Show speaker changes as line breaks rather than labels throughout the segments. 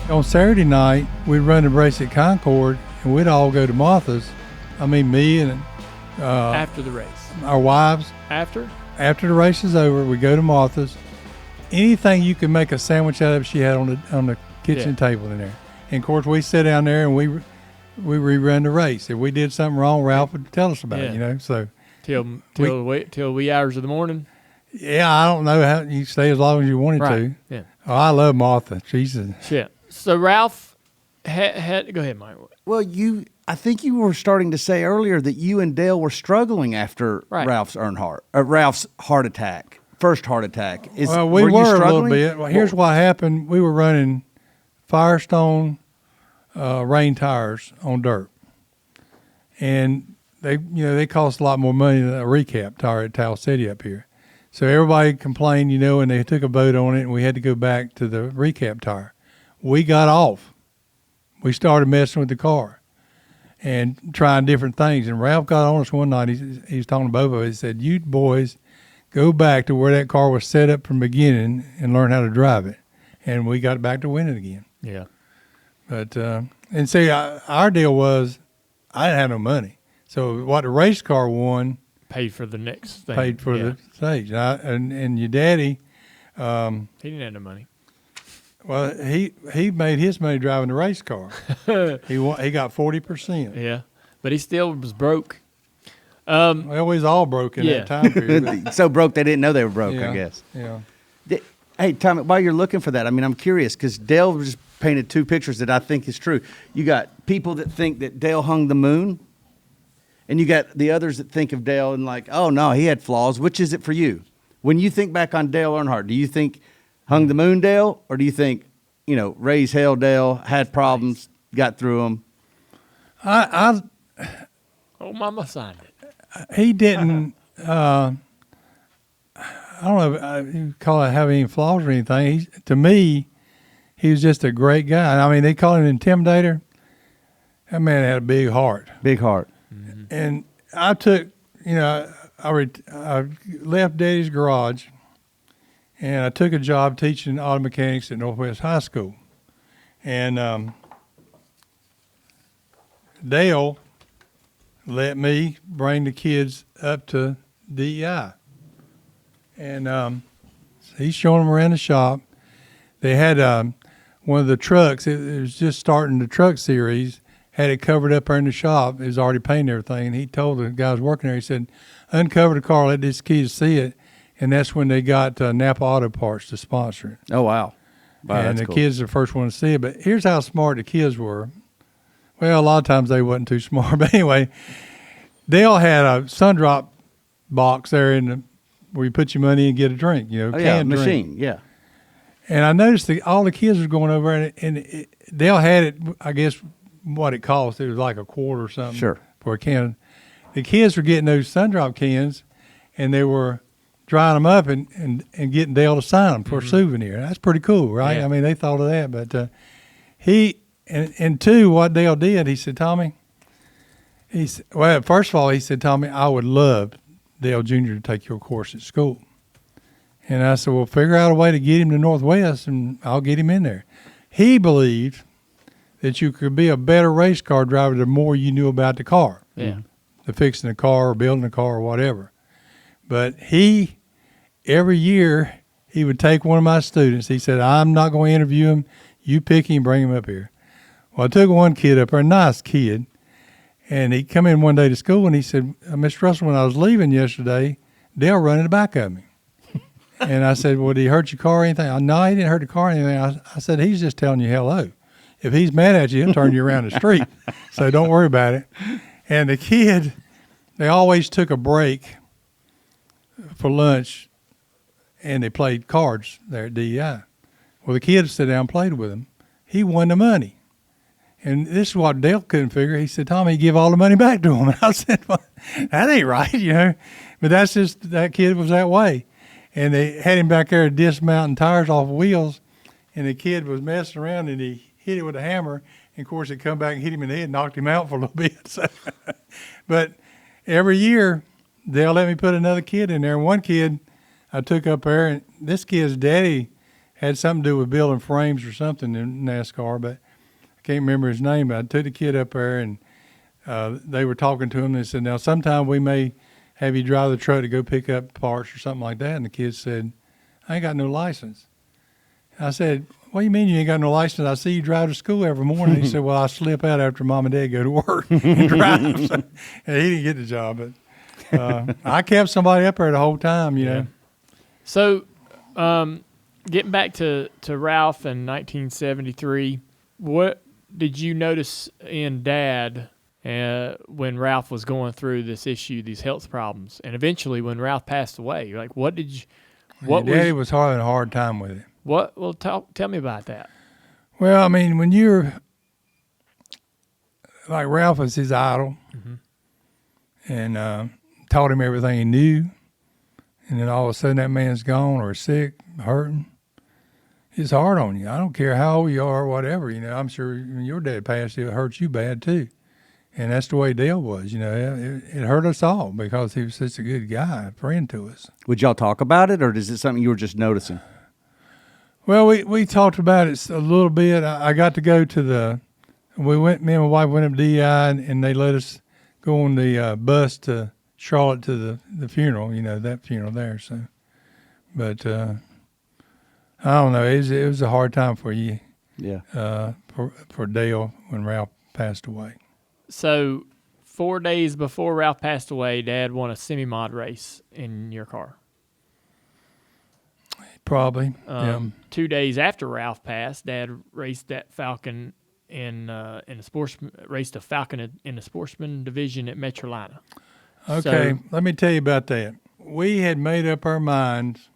On Saturday night, we'd run the race at Concord, and we'd all go to Martha's. I mean, me and
after the race.
our wives.
After
After the race is over, we go to Martha's. Anything you could make a sandwich out of, she had on the kitchen table in there. And of course, we sit down there and we rerun the race. If we did something wrong, Ralph would tell us about it. You know, so
till wee hours of the morning.
Yeah, I don't know how you stay as long as you wanted to.
Yeah.
Oh, I love Martha. Jesus.
Shit. So Ralph, go ahead, Mike.
Well, I think you were starting to say earlier that you and Dale were struggling after Ralph's heart attack, first heart attack.
Well, we were a little bit. Well, here's what happened. We were running Firestone rain tires on dirt, and they cost a lot more money than a recap tire at Towel City up here. So everybody complained, and they took a vote on it, and we had to go back to the recap tire. We got off. We started messing with the car and trying different things. And Ralph got on us one night. He was talking to both of us. He said, "You boys go back to where that car was set up from the beginning and learn how to drive it." And we got back to winning again.
Yeah.
But and see, our deal was I didn't have no money. So what the race car won
paid for the next thing.
Paid for the stage. And your daddy,
he didn't have no money.
Well, he made his money driving the race car. He got 40%.
Yeah, but he still was broke.
Well, we was all broke in that time period.
So broke they didn't know they were broke, I guess.
Yeah.
Hey, Tommy, while you're looking for that, I mean, I'm curious because Dale just painted two pictures that I think is true. You got people that think that Dale hung the moon, and you got the others that think of Dale and like, oh, no, he had flaws. Which is it for you? When you think back on Dale Earnhardt, do you think hung the moon Dale, or do you think, raised hell Dale, had problems, got through them?
Oh, Mama signed it.
He didn't, I don't know if you call it have any flaws or anything. To me, he was just a great guy. I mean, they call him an intimidator. That man had a big heart.
Big heart.
Mm-hmm. And I took, I left Daddy's garage, and I took a job teaching auto mechanics at Northwest High School. And Dale let me bring the kids up to DEI. And he's showing them around the shop. They had one of the trucks, it was just starting the truck series, had it covered up there in the shop. It was already painted and everything. And he told the guys working there, he said, uncover the car, let these kids see it. And that's when they got Napa Auto Parts to sponsor it.
Oh, wow.
And the kids are the first one to see it. But here's how smart the kids were. Well, a lot of times they wasn't too smart. But anyway, Dale had a Sundrop box there where you put your money and get a drink, canned
machine,
drink.
yeah.
And I noticed all the kids were going over, and Dale had it, I guess, what it cost. It was like $a quarter or something.
Sure.
For a can. The kids were getting those Sundrop cans, and they were drying them up and getting Dale to sign them for a souvenir. That's pretty cool, right?
Yeah.
I mean, they thought of that. But and two, what Dale did, he said, Tommy, first of all, he said, Tommy, I would love Dale Jr. to take your course at school. And I said, well, figure out a way to get him to Northwest, and I'll get him in there. He believed that you could be a better race car driver the more you knew about the car.
Yeah.
The fixing the car or building the car or whatever. But every year, he would take one of my students. He said, I'm not going to interview him. You pick him, bring him up here. Well, I took one kid up there, a nice kid, and he come in one day to school, and he said, Mr. Russell, when I was leaving yesterday, Dale running the back of me. And I said, well, did he hurt your car or anything? No, he didn't hurt the car or anything. I said, he's just telling you hello. If he's mad at you, he'll turn you around the street. So don't worry about it. And the kid, they always took a break for lunch, and they played cards there at DEI. Well, the kid sat down and played with him. He won the money. And this is what Dale couldn't figure. He said, Tommy, give all the money back to him. And I said, well, that ain't right, But that's just, that kid was that way. And they had him back there dismounting tires off wheels, and the kid was messing around, and he hit it with a hammer. And, of course, it come back and hit him in the head and knocked him out for a little bit. So, but every year, they'll let me put another kid in there. And one kid I took up there, and this kid's daddy had something to do with building frames or something in NASCAR, but I can't remember his name. But I took the kid up there, and they were talking to him. They said, now, sometime we may have you drive the truck to go pick up parts or something like that. And the kid said, I ain't got no license. I said, what do you mean you ain't got no license? I see you drive to school every morning. He said, well, I slip out after Mom and Dad go to work and drive. So, and he didn't get the job, but I kept somebody up there the whole time, you know.
So getting back to Ralph in 1973, what did you notice in Dad when Ralph was going through this issue, these health problems, and eventually when Ralph passed away? Like, what did you? What
Daddy was having a hard time with it.
What? Well, tell me about that.
Well, I mean, when you're like Ralph was his idol, and taught him everything he knew, and then all of a sudden that man's gone or sick, hurting. It's hard on you. I don't care how old you are or whatever. You know, I'm sure when your dad passed, it hurt you bad too. And that's the way Dale was. You know, it hurt us all because he was such a good guy, a friend to us.
Would y'all talk about it, or is it something you were just noticing?
Well, we talked about it a little bit. I got to go to me and my wife went up to DI, and they let us go on the bus to Charlotte to the funeral, you know, that funeral there. So, but I don't know. It was a hard time for you.
Yeah.
For Dale when Ralph passed away.
So 4 days before Ralph passed away, Dad won a semi-mod race in your car.
Probably. Yeah.
2 days after Ralph passed, Dad raced that Falcon in a sportsman division at Metrolina.
Okay,
So,
let me tell you about that. We had made up our minds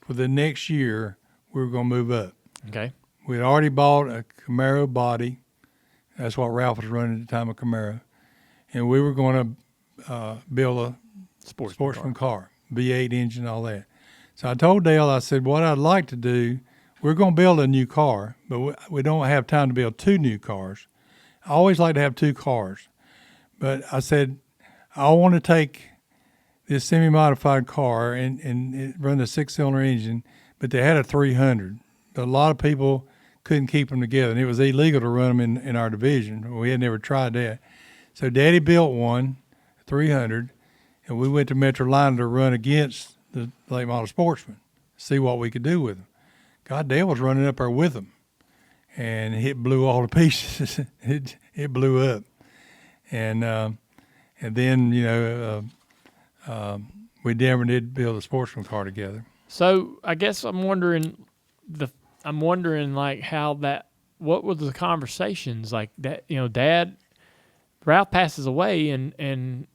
for the next year we were going to move up.
okay.
We had already bought a Camaro body. That's what Ralph was running at the time, a Camaro. And we were going to build a sportsman car, V8 engine, all that. So I told Dale, I said, what I'd like to do, we're going to build a new car, but we don't have time to build 2 new cars. I always like to have 2 cars. But I said, I want to take this semi-modified car and run a 6-cylinder engine, but they had a 300. But a lot of people couldn't keep them together, and it was illegal to run them in our division. We had never tried that. So Daddy built one, 300, and we went to Metrolina to run against the late model Sportsman, see what we could do with them. God, Dale was running up there with them, and it blew all to pieces. it blew up, and then we never did build a Sportsman car together.
So I guess I'm wondering like how that. What were the conversations like that? You know, Ralph passes away, and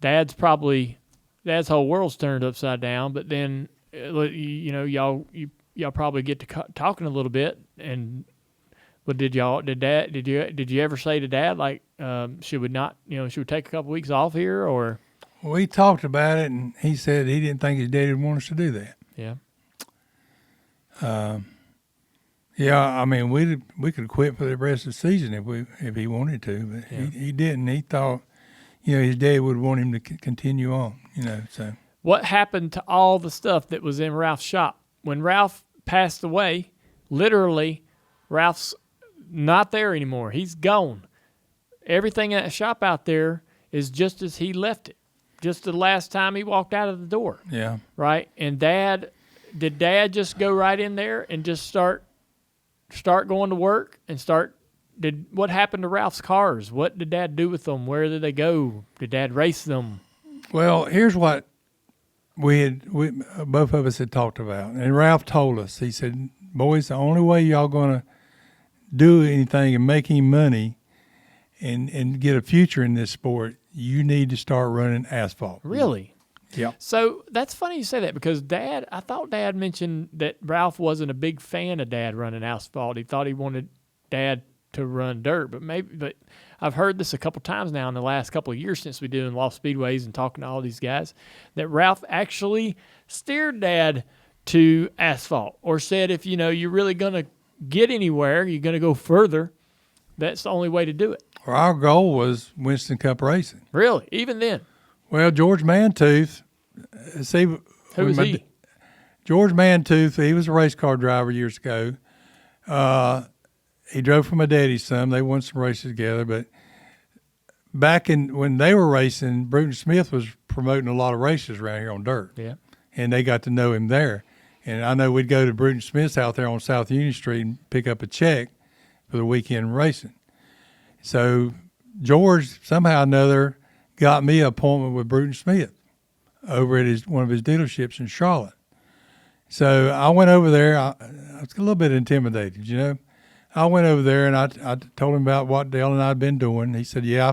Dad's whole world's turned upside down. But then, y'all probably get to talking a little bit. And but did you ever say to Dad, like, should we take a couple weeks off here, or?
We talked about it, and he said he didn't think his daddy would want us to do that.
Yeah.
Yeah, I mean, we could quit for the rest of the season if he wanted to, but he didn't. He thought, his dad would want him to continue on, so.
What happened to all the stuff that was in Ralph's shop? When Ralph passed away, literally, Ralph's not there anymore. He's gone. Everything in that shop out there is just as he left it, just the last time he walked out of the door.
Yeah.
Right? And did Dad just go right in there and just start going to work and what happened to Ralph's cars? What did Dad do with them? Where did they go? Did Dad race them?
Well, here's what we both of us had talked about. And Ralph told us, he said, boys, the only way y'all going to do anything and make any money and get a future in this sport, you need to start running asphalt.
Really?
Yeah.
So that's funny you say that, because I thought Dad mentioned that Ralph wasn't a big fan of Dad running asphalt. He thought he wanted Dad to run dirt, but I've heard this a couple times now in the last couple of years since we did in Lost Speedways and talking to all these guys, that Ralph actually steered Dad to asphalt, or said, if you're really going to get anywhere, you're going to go further, that's the only way to do it.
Well, our goal was Winston Cup racing.
Really? Even then?
Well, George Mantooth,
Who was he?
George Mantooth, he was a race car driver years ago. He drove for my daddy some. They won some races together. But back when they were racing, Bruton Smith was promoting a lot of races around here on dirt.
Yeah.
And they got to know him there. And I know we'd go to Bruton Smith's out there on South Union Street and pick up a check for the weekend racing. So George, somehow or another, got me an appointment with Bruton Smith over at one of his dealerships in Charlotte. So I went over there. I was a little bit intimidated, you know. I went over there and I told him about what Dale and I had been doing. He said, "Yeah,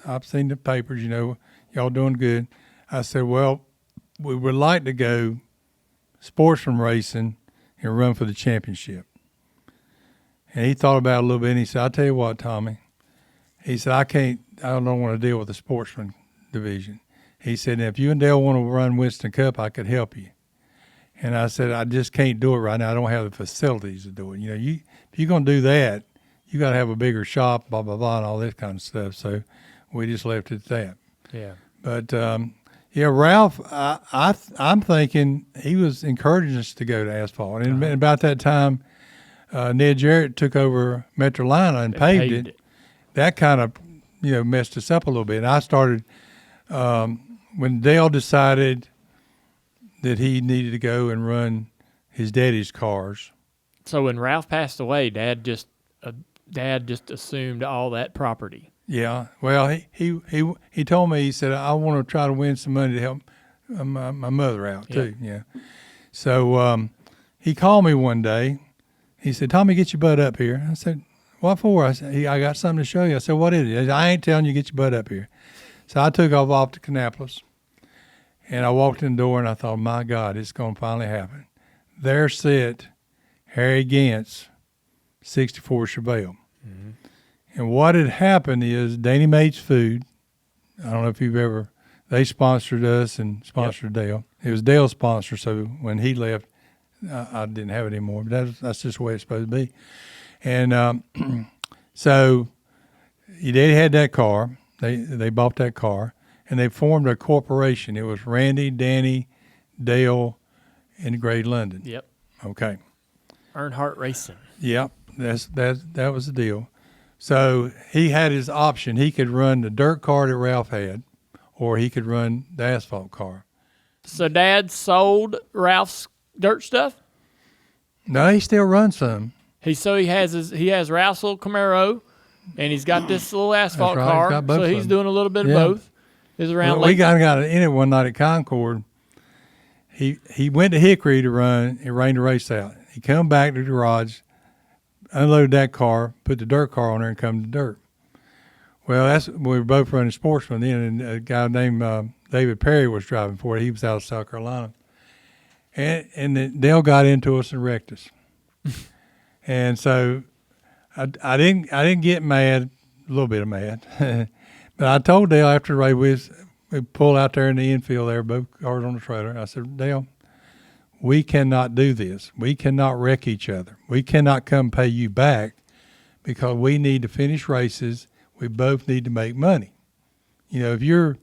I've seen the papers. You know, y'all doing good." I said, "Well, we would like to go sportsman racing and run for the championship." And he thought about it a little bit and he said, "I'll tell you what, Tommy." He said, I don't want to deal with the sportsman division." He said, "If you and Dale want to run Winston Cup, I could help you." And I said, "I just can't do it right now. I don't have the facilities to do it. You know, if you're going to do that, you got to have a bigger shop, blah, blah, blah, and all this kind of stuff." So we just left it at that.
Yeah.
But, yeah, Ralph, I'm thinking he was encouraging us to go to asphalt. And about that time, Ned Jarrett took over Metrolina and paved it. That kind of, messed us up a little bit. And I started, when Dale decided that he needed to go and run his daddy's cars.
So when Ralph passed away, Dad just assumed all that property.
Yeah. Well, he told me, he said, "I want to try to win some money to help my mother out too." Yeah. So he called me one day. He said, "Tommy, get your butt up here." I said, "What for?" I said, "I got something to show you." I said, "What is it?" He said, "I ain't telling you, get your butt up here." So I took off to Kannapolis, and I walked in the door, and I thought, my God, it's going to finally happen. There sat Harry Gant's 64 Chevelle. Mm-hmm. And what had happened is Danny Mates Food, I don't know if you've ever, they sponsored us and sponsored Dale. It was Dale's sponsor, so when he left, I didn't have it anymore. But that's just the way it's supposed to be. And so they had that car. They bought that car, and they formed a corporation. It was Randy, Danny, Dale, and Grade London.
Yep.
Okay.
Earnhardt Racing.
Yep. That was the deal. So he had his option. He could run the dirt car that Ralph had, or he could run the asphalt car.
So Dad sold Ralph's dirt stuff?
No, he still runs some.
He has Ralph's little Camaro, and he's got this little asphalt
That's right.
car.
He's got both
so
of
he's
them.
doing a little bit of
Yeah.
both. Is around.
We got in it one night at Concord. He went to Hickory to run. It rained the race out. He come back to the garage, unloaded that car, put the dirt car on there, and come to dirt. Well, we were both running sportsmen then, and a guy named David Perry was driving for it. He was out of South Carolina, and then Dale got into us and wrecked us. And so I didn't get mad, a little bit of mad, but I told Dale after the race, we pulled out there in the infield there, both cars on the trailer. I said, "Dale, we cannot do this. We cannot wreck each other. We cannot come pay you back because we need to finish races. We both need to make money. If you're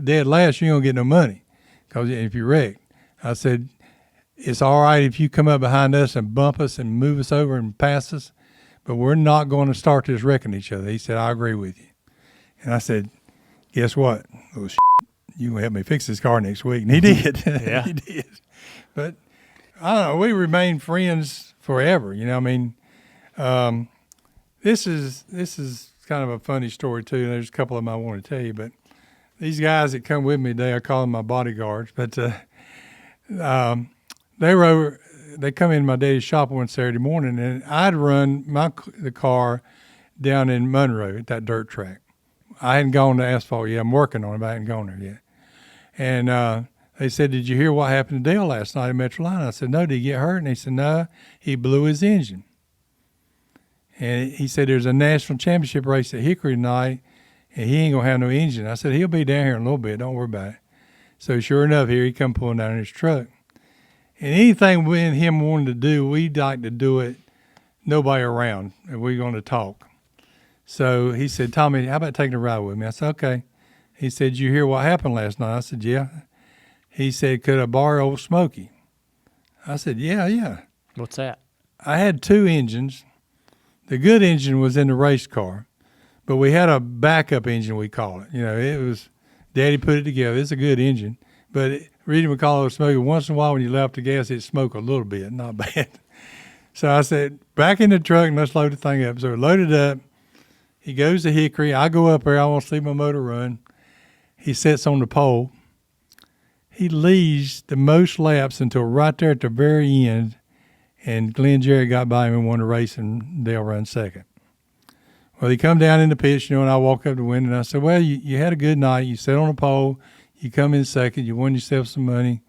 dead last, you don't get no money because if you wreck." I said, "It's all right if you come up behind us and bump us and move us over and pass us, but we're not going to start this wrecking each other." He said, "I agree with you." And I said, "Guess what? Little shit, you going to help me fix this car next week." And he did.
Yeah.
He did. But I don't know. We remained friends forever. This is kind of a funny story too. There's a couple of them I want to tell you, but these guys that come with me today, I call them my bodyguards. But they come in my daddy's shop one Saturday morning, and I'd run the car down in Monroe at that dirt track. I hadn't gone to asphalt yet. I'm working on it, but I hadn't gone there yet. And they said, "Did you hear what happened to Dale last night in Metrolina?" I said, "No, did he get hurt?" And they said, "No, he blew his engine." And he said, "There's a national championship race at Hickory tonight, and he ain't going to have no engine." I said, "He'll be down here in a little bit. Don't worry about it." So sure enough, here he come pulling down in his truck. And anything we and him wanted to do, we'd like to do it, nobody around, and we're going to talk. So he said, "Tommy, how about taking a ride with me?" I said, "Okay." He said, "Did you hear what happened last night?" I said, "Yeah." He said, "Could I borrow old Smokey?" I said, yeah.
What's that?
I had 2 engines. The good engine was in the race car, but we had a backup engine, we call it. It was, Daddy put it together. It's a good engine, but Reedy would call it smoking. Once in a while when you let off the gas, it'd smoke a little bit, not bad. So I said, back in the truck and let's load the thing up. So we loaded up. He goes to Hickory. I go up there. I want to see my motor run. He sits on the pole. He leads the most laps until right there at the very end, and Glenn Jerry got by him and won the race, and Dale run second. Well, he come down in the pits, and I walk up to win, and I said, well, you had a good night. You sat on the pole. You come in second. You won yourself some money.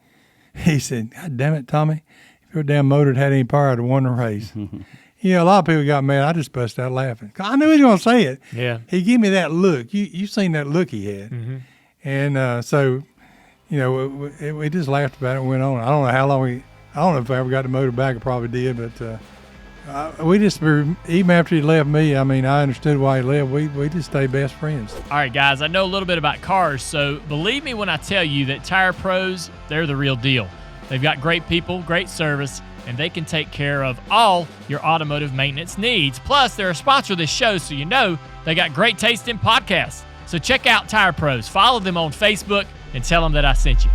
He said, God damn it, Tommy. If your damn motor had any power, I'd have won the race. A lot of people got mad. I just busted out laughing. I knew he was going to say it.
Yeah.
He gave me that look. You seen that look he had.
Mm-hmm.
And so, we just laughed about it and went on. I don't know how long I don't know if I ever got the motor back. I probably did, but we just, even after he left me, I understood why he left. We just stayed best friends.
All right, guys, I know a little bit about cars, so believe me when I tell you that Tire Pros, they're the real deal. They've got great people, great service, and they can take care of all your automotive maintenance needs. Plus, they're a sponsor of this show, so they got great taste in podcasts. So check out Tire Pros. Follow them on Facebook and tell them that I sent you.